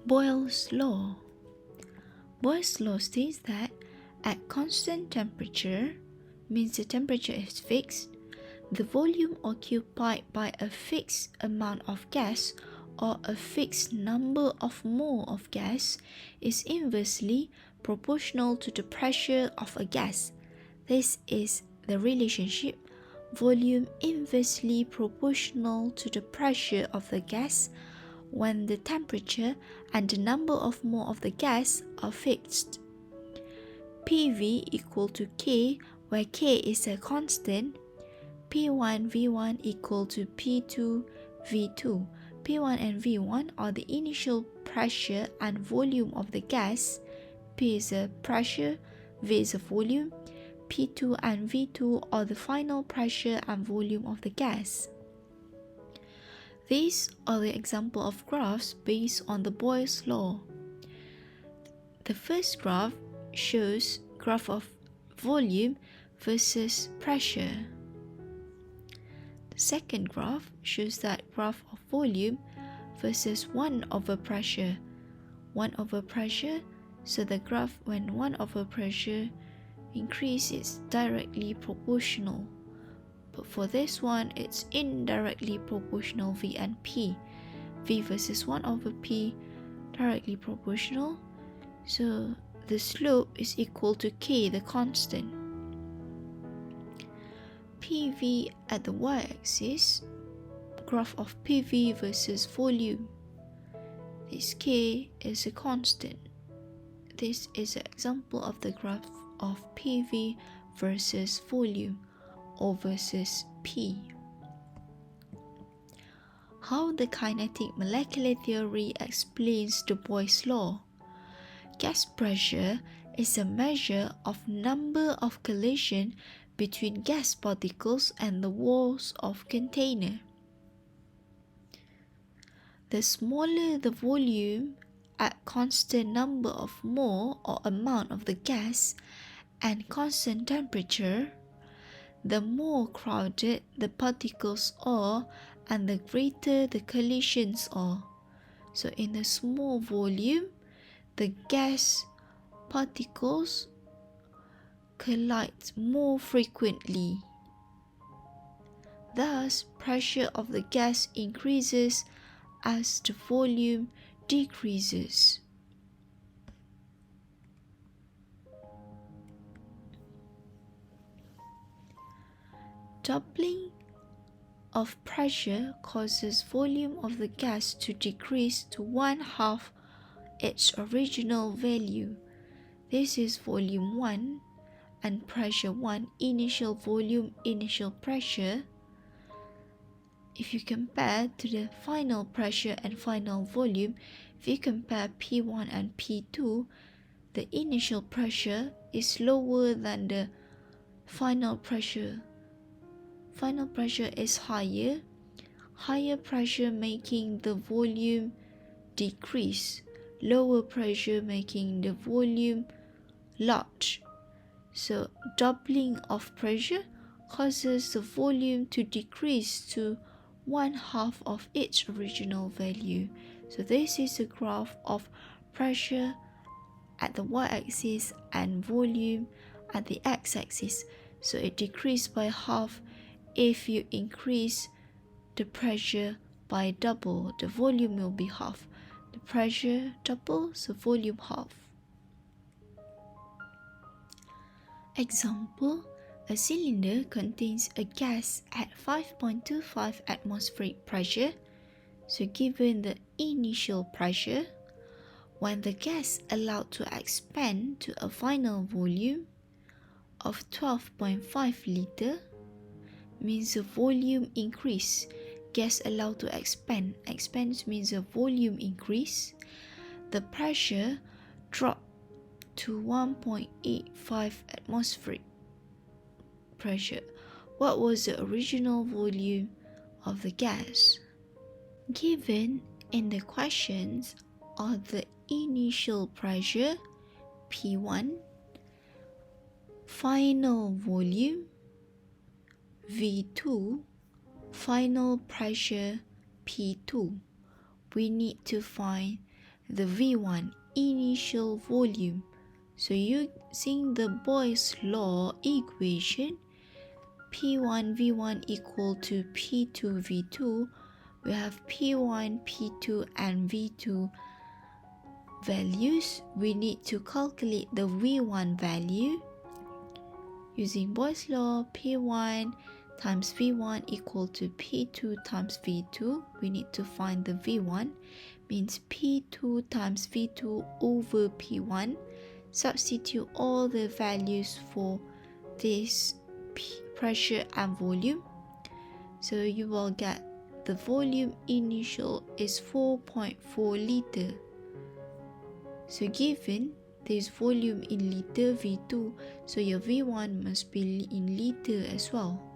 Boyles Law. Boyles Law states that at constant temperature, means the temperature is fixed, the volume occupied by a fixed amount of gas or a fixed number of mole of gas is inversely proportional to the pressure of a gas. This is the relationship volume inversely proportional to the pressure of the gas when the temperature and the number of mole of the gas are fixed. PV equal to K, where K is a constant. P1 V1 equal to P2 V2. P1 and V1 are the initial pressure and volume of the gas. P is a pressure, V is a volume. P2 and V2 are the final pressure and volume of the gas. These are the example of graphs based on the Boyles Law. The first graph shows graph of volume versus pressure. The second graph shows that graph of volume versus 1 over pressure. 1 over pressure, so the graph when 1 over pressure increases directly proportional. But for this one, it's indirectly proportional V and P. V versus 1 over P, directly proportional. So the slope is equal to K, the constant. PV at the y-axis, graph of PV versus volume. This K is a constant. This is an example of the graph of PV versus volume, or versus P. How the kinetic molecular theory explains the Boyles Law. Gas pressure is a measure of number of collision between gas particles and the walls of container. The smaller the volume at constant number of mole or amount of the gas and constant temperature, the more crowded the particles are and the greater the collisions are. So in a small volume, the gas particles collide more frequently. Thus, pressure of the gas increases as the volume decreases. Doubling of pressure causes volume of the gas to decrease to 1/2 its original value. This is volume 1 and pressure 1, initial volume, initial pressure. If you compare to the final pressure and final volume, if you compare P1 and P2, the initial pressure is lower than the final pressure. Final pressure is higher. Higher pressure making the volume decrease. Lower pressure making the volume large. So doubling of pressure causes the volume to decrease to 1/2 of its original value. So this is a graph of pressure at the y-axis and volume at the x-axis. So it decreased by half if you increase the pressure by double. The volume will be half. The pressure double, so volume half. Example, a cylinder contains a gas at 5.25 atmospheric pressure. So given the initial pressure, when the gas allowed to expand to a final volume of 12.5 liter, means the volume increase. Gas allowed to expand. Expand means the volume increase. The pressure dropped to 1.85 atmospheric pressure. What was the original volume of the gas? Given in the questions are the initial pressure P1, final volume V2, final pressure P2. We need to find the V1 initial volume. So using the Boyles Law equation, P1 V1 equal to P2 V2, we have P1, P2 and V2 values. We need to calculate the V1 value. Using Boyles Law, P1 times V1 equal to P2 times V2. We need to find the V1, means P2 times V2 over P1. Substitute all the values for this pressure and volume. So you will get the volume initial is 4.4 liter. So given this volume in liter V2, so your V1 must be in liter as well.